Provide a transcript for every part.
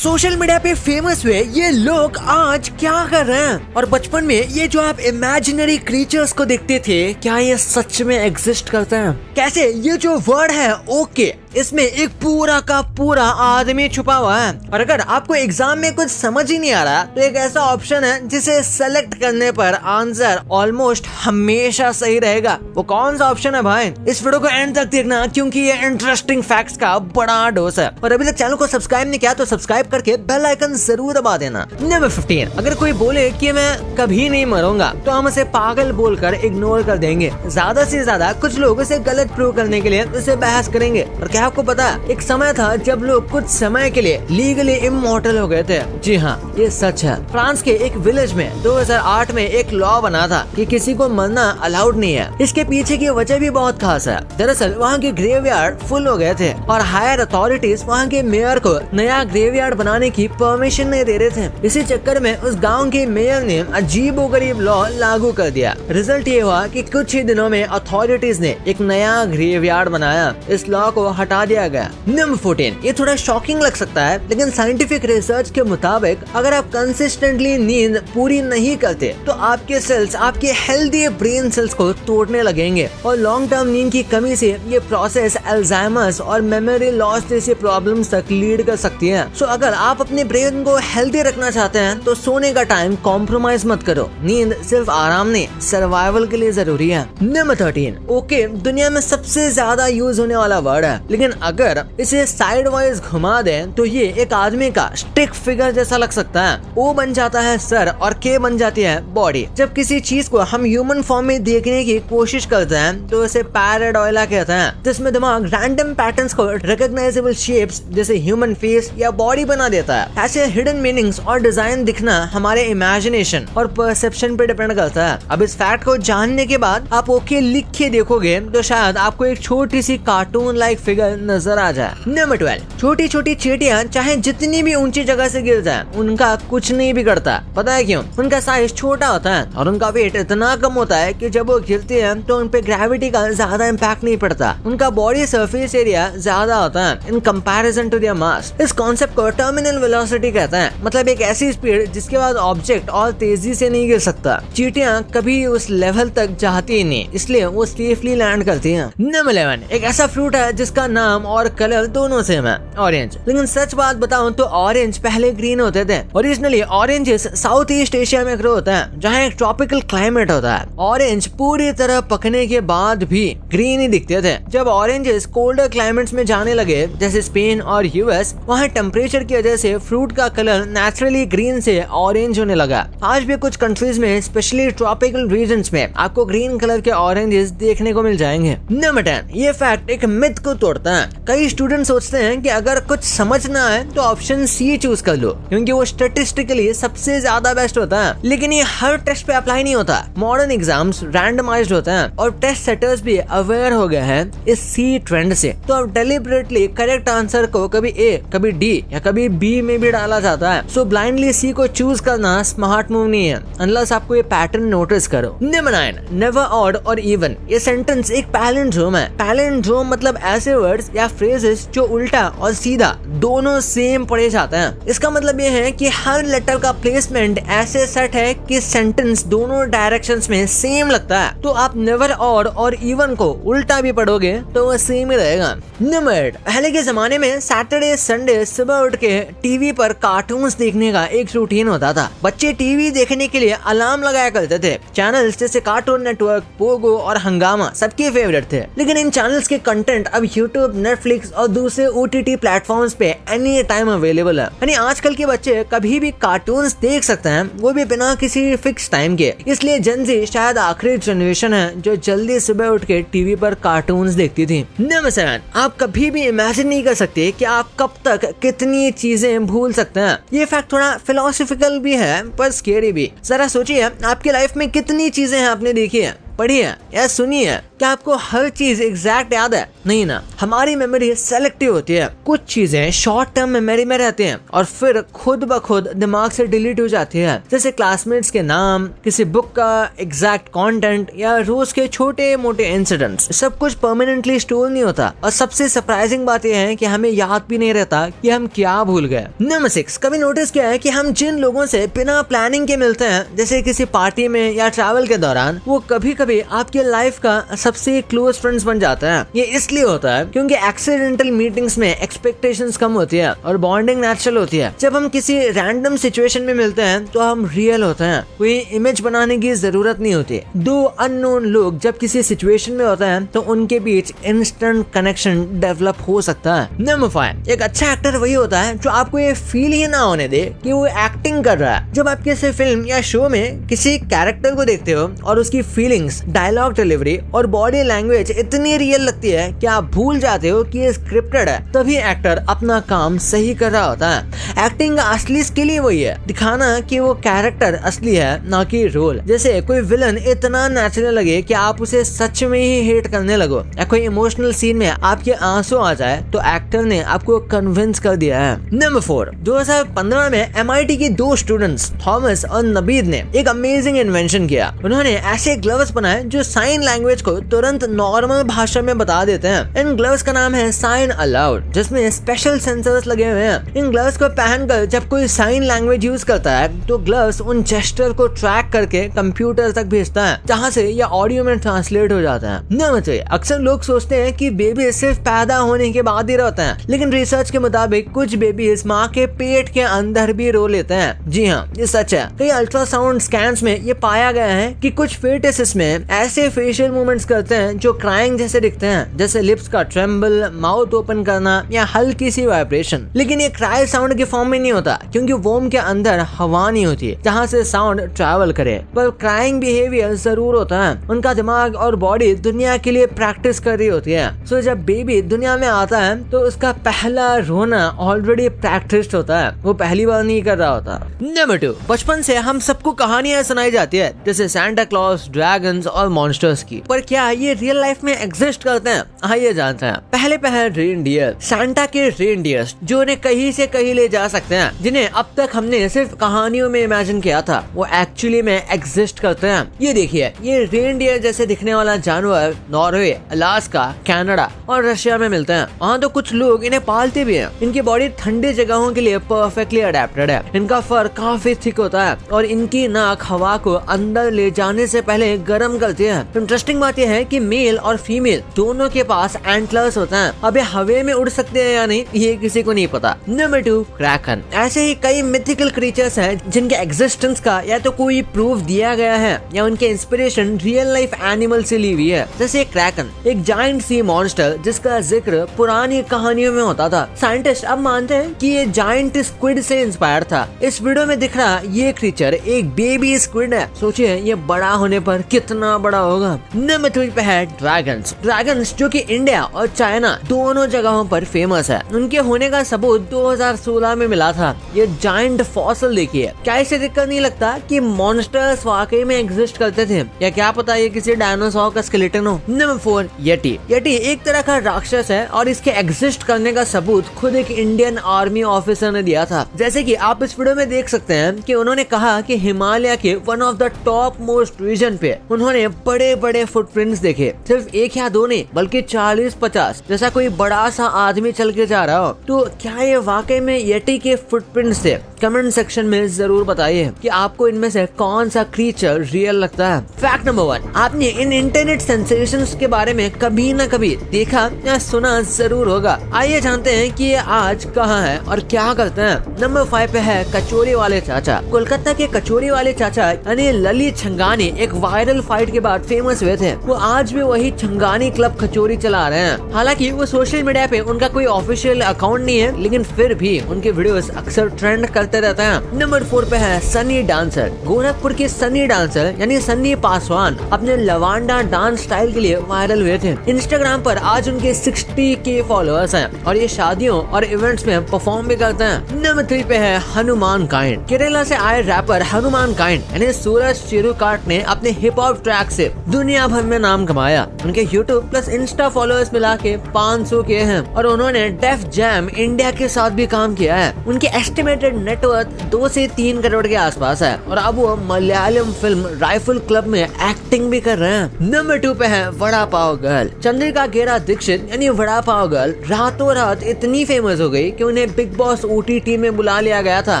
Social media पे famous हुए ये लोग आज क्या कर रहे हैं, और बचपन में ये जो आप इमेजिनरी क्रीचर्स को देखते थे, क्या ये सच में एग्जिस्ट करते हैं? कैसे ये जो वर्ड है ओके, इसमें एक पूरा का पूरा आदमी छुपा हुआ है, और अगर आपको एग्जाम में कुछ समझ ही नहीं आ रहा तो एक ऐसा ऑप्शन है जिसे सेलेक्ट करने पर आंसर ऑलमोस्ट हमेशा सही रहेगा। वो कौन सा ऑप्शन है भाई? इस वीडियो को एंड तक देखना, क्योंकि ये इंटरेस्टिंग फैक्ट्स का बड़ा डोज है। और अभी तक चैनल को सब्सक्राइब नहीं किया तो सब्सक्राइब करके बेल आइकन जरूर दबा देना। नंबर 15, अगर कोई बोले कि मैं कभी नहीं मरूंगा तो हम उसे पागल बोलकर इग्नोर कर देंगे। ज्यादा से ज्यादा कुछ लोग उसे गलत प्रूव करने के लिए उसे बहस करेंगे। और क्या आपको पता है, एक समय था जब लोग कुछ समय के लिए लीगली इमॉर्टल हो गए थे। जी हाँ, ये सच है। फ्रांस के एक विलेज में 2008 में एक लॉ बना था कि किसी को मरना अलाउड नहीं है। इसके पीछे की वजह भी बहुत खास है। दरअसल वहाँ के ग्रेवयार्ड फुल हो गए थे और हायर अथॉरिटीज वहाँ के मेयर को नया ग्रेवयार्ड बनाने की परमिशन नहीं दे रहे थे। इसी चक्कर में उस गाँव के मेयर ने अजीबोगरीब लॉ लागू कर दिया। रिजल्ट ये हुआ कि कुछ ही दिनों में अथॉरिटीज ने एक नया ग्रेवयार्ड बनाया। इस लॉ को हटा दिया गया। नंबर 14, ये थोड़ा शॉकिंग लग सकता है, लेकिन साइंटिफिक रिसर्च के मुताबिक अगर आप कंसिस्टेंटली नींद पूरी नहीं करते तो आपके सेल्स आपके हेल्दी ब्रेन सेल्स को तोड़ने लगेंगे, और लॉन्ग टर्म नींद की कमी से ये प्रोसेस अल्जाइमर्स और मेमोरी लॉस जैसे प्रॉब्लम्स तक लीड कर सकती है। सो अगर आप अपने ब्रेन को हेल्दी रखना चाहते हैं तो सोने का टाइम कॉम्प्रोमाइज मत करो। नींद सिर्फ आराम नहीं, सर्वाइवल के लिए जरूरी है। नंबर 13, ओके दुनिया में सबसे ज्यादा यूज होने वाला वर्ड है, लेकिन अगर इसे साइड वाइज घुमा दें तो ये एक आदमी का स्टिक फिगर जैसा लग सकता है। ओ बन जाता है सर और के बन जाती है बॉडी। जब किसी चीज को हम ह्यूमन फॉर्म में देखने की कोशिश करते हैं तो इसे पैराडोइला कहते हैं, जिसमें दिमाग रैंडम पैटर्न्स को रिकॉग्नाइजेबल शेप्स जैसे ह्यूमन फेस या बॉडी बना देता है। ऐसे हिडन मीनिंग्स और डिजाइन दिखना हमारे इमेजिनेशन और परसेप्शन पे डिपेंड करता है। अब इस फैक्ट को जानने के बाद आप ओके लिख के देखोगे तो शायद आपको एक छोटी सी कार्टून लाइक फिगर नजर आ जाए। नंबर 12, छोटी छोटी चींटियां चाहे जितनी भी ऊंची जगह से गिर जाए उनका कुछ नहीं बिगड़ता। पता है क्यों? उनका साइज छोटा होता है और उनका वेट इतना कम होता है कि जब वो गिरती है तो उन पे ग्रेविटी का ज्यादा इम्पैक्ट नहीं पड़ता। उनका बॉडी सरफेस एरिया ज्यादा होता है in comparison to their mass. इस कॉन्सेप्ट को टर्मिनल वेलोसिटी कहते हैं, मतलब एक ऐसी स्पीड जिसके बाद ऑब्जेक्ट और तेजी से नहीं गिर सकता। चींटियां कभी उस लेवल तक जाती ही नहीं, इसलिए वो सेफली लैंड करती हैं। नंबर 11, एक ऐसा फ्रूट है जिसका नाम और कलर दोनों सेम है, ऑरेंज। लेकिन सच बात बताऊं तो ऑरेंज पहले ग्रीन होते थे। Originally oranges south east Asia में ग्रो होता है, जहाँ एक ट्रॉपिकल क्लाइमेट होता है। ऑरेंज पूरी तरह पकने के बाद भी ग्रीन ही दिखते थे। जब ऑरेंजेस कोल्डर क्लाइमेट्स में जाने लगे जैसे स्पेन और यूएस, वहाँ टेम्परेचर की वजह से फ्रूट का कलर नेचुरली ग्रीन से ऑरेंज होने लगा। आज भी कुछ कंट्रीज में स्पेशली ट्रॉपिकल रीजन्स में आपको ग्रीन कलर के ऑरेंजेस देखने को मिल जाएंगे। नंबर 10, ये फैक्ट एक मिथ को तोड़ता है। कई स्टूडेंट सोचते हैं कि अगर कुछ समझना है तो ऑप्शन सी चूज कर लो, क्योंकि वो स्टैटिस्टिकली सबसे ज्यादा बेस्ट होता है। लेकिन ये हर टेस्ट पे अप्लाई नहीं होता। मॉडर्न एग्जाम्स रैंडमाइज्ड होते हैं और टेस्ट सेटर्स भी अवेयर हो गए हैं इस सी ट्रेंड से। तो अब डेलिबरेटली करेक्ट आंसर को कभी ए, कभी डी या कभी बी में भी डाला जाता है। सो ब्लाइंडली सी को चूज करना स्मार्ट मूव नहीं है, अनलेस आपको ये पैटर्न नोटिस करो। नंबर 9, नेवर ऑड और इवन। ये सेंटेंस एक पैलिंड्रोम है। पैलिंड्रोम मतलब ऐसे वर्ड्स या फ्रेजेस जो उल्टा और सीधा दोनों सेम पढ़े जाते हैं। इसका मतलब ये है कि हर लेटर का प्लेसमेंट ऐसे सेट है कि सेंटेंस दोनों डायरेक्शंस में सेम लगता है। तो आप नेवर ऑड और इवन को उल्टा भी पढ़ोगे तो वो सेम ही रहेगा। नंबर 8, पहले के जमाने में सैटरडे संडे सुबह उठ के टीवी पर कार्टून्स देखने का एक रूटीन होता था। बच्चे टीवी देखने के लिए अलार्म लगाया करते थे। चैनल्स जैसे कार्टून नेटवर्क, पोगो और हंगामा सबके फेवरेट थे। लेकिन इन चैनल्स के कंटेंट अब यूट्यूब, नेटफ्लिक्स और दूसरे OTT प्लेटफॉर्म्स पे एनी टाइम अवेलेबल है। यानी आजकल के बच्चे कभी भी कार्टून्स देख सकते हैं, वो भी बिना किसी फिक्स टाइम के। इसलिए जेन ज़ी शायद आखिरी जनरेशन है जो जल्दी सुबह उठ के टीवी पर कार्टून्स देखती थी। नंबर 7, आप कभी भी इमेजिन नहीं कर सकते कि आप कब तक कितनी चीजें भूल सकते हैं। ये फैक्ट थोड़ा फिलोसॉफिकल भी है पर स्केरी भी। जरा सोचिए, आपकी लाइफ में कितनी चीजें हैं आपने देखी है, पढ़ी है या सुनी है, क्या आपको हर चीज एग्जैक्ट याद है? नहीं ना, हमारी मेमोरी सेलेक्टिव होती है। कुछ चीजें शॉर्ट टर्म मेमोरी में रहती हैं और फिर खुद ब खुद दिमाग से डिलीट हो जाती है, जैसे क्लासमेट्स के नाम, किसी बुक का एग्जैक्ट कंटेंट या रोज के छोटे मोटे इंसिडेंट्स। सब कुछ परमानेंटली स्टोर नहीं होता और सबसे सरप्राइजिंग बात यह है कि हमें याद भी नहीं रहता कि हम क्या भूल गए। नंबर 6, कभी नोटिस किया है कि हम जिन लोगों से बिना प्लानिंग के मिलते हैं, जैसे किसी पार्टी में या ट्रैवल के दौरान, वो कभी कभी आपके लाइफ का सबसे क्लोज फ्रेंड्स बन जाता है। ये इसलिए होता है क्योंकि एक्सीडेंटल मीटिंग्स में एक्सपेक्टेशंस कम होती है और बॉन्डिंग नेचुरल होती है। जब हम किसी रैंडम सिचुएशन में मिलते हैं तो हम रियल होते हैं, कोई इमेज बनाने की जरूरत नहीं होती। दो अननोन लोग जब किसी सिचुएशन में होते हैं तो उनके बीच इंस्टेंट कनेक्शन डेवलप हो सकता है। नंबर 5, एक अच्छा एक्टर वही होता है जो आपको ये फील ही ना होने दे कि वो एक्टिंग कर रहा है। जब आप किसी फिल्म या शो में किसी कैरेक्टर को देखते हो और उसकी फीलिंग्स, डायलॉग डिलीवरी और बॉडी लैंग्वेज इतनी रियल लगती है कि आप भूल जाते हो कि ये स्क्रिप्टेड है, तभी एक्टर अपना काम सही कर रहा होता है। एक्टिंग का असली स्किल ही वही है, दिखाना कि वो कैरेक्टर असली है ना कि रोल। जैसे कोई विलन इतना नेचुरल लगे कि आप उसे सच में ही हेट करने लगो, या कोई इमोशनल सीन में आपके आंसू आ जाए तो एक्टर ने आपको कन्विंस कर दिया है। नंबर 4, 2015 में MIT के 2 स्टूडेंट्स थॉमस और नबीद ने एक अमेजिंग इन्वेंशन किया। उन्होंने ऐसे ग्लव्स बनाए जो साइन लैंग्वेज को तुरंत नॉर्मल भाषा में बता देते हैं। इन ग्लव्स का नाम है साइन अलाउड, जिसमें स्पेशल सेंसर्स लगे हुए हैं। इन ग्लव्स को पहनकर जब कोई साइन लैंग्वेज यूज करता है तो ग्लव्स उन जेस्चर को ट्रैक करके कंप्यूटर तक भेजता है, जहां से यह ऑडियो में ट्रांसलेट हो जाता है। नंबर 3, अक्सर लोग सोचते हैं कि बेबी सिर्फ पैदा होने के बाद ही रहते हैं, लेकिन रिसर्च के मुताबिक कुछ बेबी माँ के पेट के अंदर भी रो लेते हैं। जी हाँ, ये सच है। कई अल्ट्रासाउंड स्कैन्स में ये पाया गया है कि कुछ फेटसेस में ऐसे फेशियल मूवमेंट्स करते हैं जो क्राइंग जैसे दिखते हैं, जैसे लिप्स का ट्रेम्बल, माउथ ओपन करना या हल्की सी वाइब्रेशन। लेकिन ये क्राई साउंड के फॉर्म में नहीं होता, क्योंकि वोम के अंदर हवा नहीं होती जहाँ से साउंड ट्रैवल करे। पर क्राइंग बिहेवियर जरूर होता है, उनका दिमाग और बॉडी दुनिया के लिए प्रैक्टिस कर रही होती है। सो जब बेबी दुनिया में आता है तो उसका पहला रोना ऑलरेडी प्रैक्टिस्ड होता है, वो पहली बार नहीं कर रहा होता। नंबर 2, बचपन से हम सबको कहानियां सुनाई जाती है, जैसे सैंटा क्लॉज, ड्रैगन्स और मॉन्स्टर्स की। पर क्या ये रियल लाइफ में एग्जिस्ट करते हैं? आइए जानते हैं। पहले रेनडियर, सैंटा के रेनडियर्स जो उन्हें कहीं से कहीं ले जा सकते हैं, जिन्हें अब तक हमने सिर्फ कहानियों में इमेजिन किया था, वो एक्चुअली में एग्जिस्ट करते हैं। ये देखिए, ये रेनडियर जैसे दिखने वाला जानवर नॉर्वे, अलास्का, कनाडा और रशिया में मिलते हैं। वहाँ तो कुछ लोग इन्हें पालते भी हैं। इनकी बॉडी ठंडी जगहों के लिए परफेक्टली अडेप्टेड है। इनका फर काफी थिक होता है और इनकी नाक हवा को अंदर ले जाने से पहले गर्म करती है। इंटरेस्टिंग बात यह है कि मेल और फीमेल दोनों के पास एंटलर्स होते हैं। अब ये हवा में उड़ सकते हैं या नहीं, ये किसी को नहीं पता। Number 2, Kraken. ऐसे ही कई मिथिकल क्रीचर्स हैं जिनके एग्जिस्टेंस का या तो कोई प्रूफ दिया गया है या उनके इंस्पिरेशन रियल लाइफ एनिमल से ली हुई है। जैसे क्रैकन, एक जायंट सी मॉन्स्टर जिसका जिक्र पुरानी कहानियों में होता था। साइंटिस्ट अब मानते हैं कि ये जायंट स्क्विड से इंस्पायर था। इस वीडियो में दिख रहा ये क्रीचर एक बेबी स्क्विड है। सोचिए ये बड़ा होने पर कितना बड़ा होगा। नंबर 3 पे है ड्रैगन्स। ड्रैगन्स जो कि इंडिया और चाइना दोनों जगहों पर फेमस है। उनके होने का सबूत 2016 में मिला था। ये जायंट फॉसिल देखिए। क्या इसे देखकर नहीं लगता कि मॉन्स्टर्स वाकई में एग्जिस्ट करते थे, या क्या पता ये किसी डायनासोर का स्केलेटन हो। Number 4, Yeti. येटी एक तरह का राक्षस है और इसके एग्जिस्ट करने का सबूत खुद एक इंडियन आर्मी ऑफिसर ने दिया था। जैसे कि आप इस वीडियो में देख सकते हैं कि उन्होंने कहा कि हिमालय के one of the topmost region पे उन्होंने बड़े बड़े फुटप्रिंट्स देखे। सिर्फ एक या दो नहीं, बल्कि 40-50, जैसा कोई बड़ा सा आदमी चल के जा रहा हो। तो क्या ये वाकई में येटी के फुटप्रिंट्स थे? कमेंट सेक्शन में जरूर बताइए कि आपको इनमें से कौन सा क्रीचर रियल लगता है। फैक्ट नंबर 1, आपने इन इंटरनेट सेंसेशंस के बारे में कभी न कभी देखा या सुना जरूर होगा। आइए जानते हैं कि ये आज कहाँ है और क्या करते हैं। नंबर 5 पे है कचोरी वाले चाचा। कोलकाता के कचोरी वाले चाचा यानी ललित छंगानी एक वायरल फाइट के बाद फेमस हुए थे। वो आज भी वही छंगानी क्लब कचोरी चला रहे हैं। हालांकि वो सोशल मीडिया पे उनका कोई ऑफिशियल अकाउंट नहीं है, लेकिन फिर भी उनके वीडियोस अक्सर ट्रेंड करते करते रहते हैं। नंबर 4 पे है सनी डांसर। गोरखपुर के सनी डांसर यानी सन्नी पासवान अपने लवांडा डांस स्टाइल के लिए वायरल हुए थे। इंस्टाग्राम पर आज उनके 60K फॉलोअर्स हैं और ये शादियों और इवेंट्स में परफॉर्म भी करते हैं। नंबर 3 पे है हनुमान काइंड। केरला से आए रैपर हनुमान काइंड यानी सूरज चिरुकाट ने अपने हिप हॉप ट्रैक से दुनिया भर में नाम कमाया। उनके यूट्यूब प्लस इंस्टा फॉलोअर्स मिला के 500 के हैं और उन्होंने डेफ जैम इंडिया के साथ भी काम किया है। उनके एस्टिमेटेड नेटवर्थ 2 से 3 करोड़ के आसपास है और अब वो मलयालम फिल्म राइफल क्लब में एक्टिंग भी कर रहे हैं। नंबर 2 पे है वड़ा पाव गर्ल। चंद्रिका गेरा दीक्षित यानी वड़ा पाव गर्ल रातों रात इतनी फेमस हो गई कि उन्हें बिग बॉस OTT में बुला लिया गया था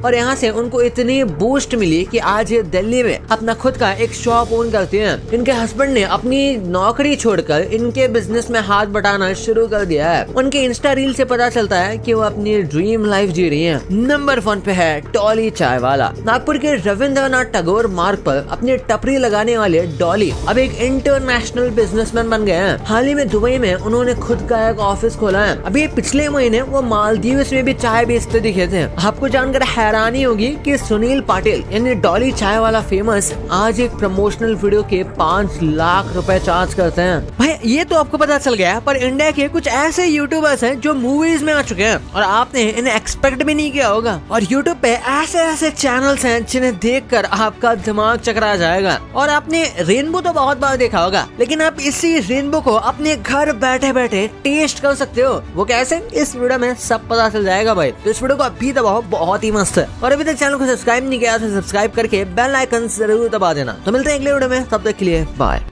और यहाँ से उनको इतनी बूस्ट मिली कि आज ये दिल्ली में अपना खुद का एक शॉप ओन करती हैं। इनके हस्बैंड ने अपनी नौकरी छोड़कर इनके बिजनेस में हाथ बटाना शुरू कर दिया है। उनके इंस्टा रील से पता चलता है कि वो अपनी ड्रीम लाइफ जी रही हैं। नंबर 1 पे है डॉली चाय वाला। नागपुर के रविंद्रनाथ टैगोर मार्ग पर अपनी टपरी लगाने वाले डॉली अब एक इंटरनेशनल बिजनेसमैन बन गए हैं। हाल ही में दुबई में उन्होंने खुद का एक ऑफिस खोला है। अभी पिछले महीने वो मालदीव्स में भी चाय बेचते दिखे थे। आपको जानकर हैरानी होगी कि सुनील पाटिल यानी डॉली चाय वाला फेमस आज एक प्रमोशनल वीडियो के 5 लाख रुपए चार्ज करते हैं। भाई ये तो आपको पता चल गया, पर इंडिया के कुछ ऐसे यूट्यूबर्स हैं जो मूवीज में आ चुके हैं और आपने इन्हें एक्सपेक्ट भी नहीं किया होगा। और यूट्यूब पे ऐसे ऐसे चैनल्स हैं जिन्हें देखकर आपका दिमाग चकरा जाएगा। और आपने रेनबो तो बहुत बार देखा होगा, लेकिन आप इसी रेनबो को अपने घर बैठे बैठे टेस्ट कर सकते हो। वो कैसे, इस वीडियो में सब पता चल जाएगा भाई। तो इस वीडियो को अभी दबाओ, बहुत ही मस्त है। और अभी तक चैनल को सब्सक्राइब नहीं किया तो सब्सक्राइब करके बेल आइकन जरूर दबा देना। तो मिलते हैं अगले वीडियो में, तब तक के लिए बाय।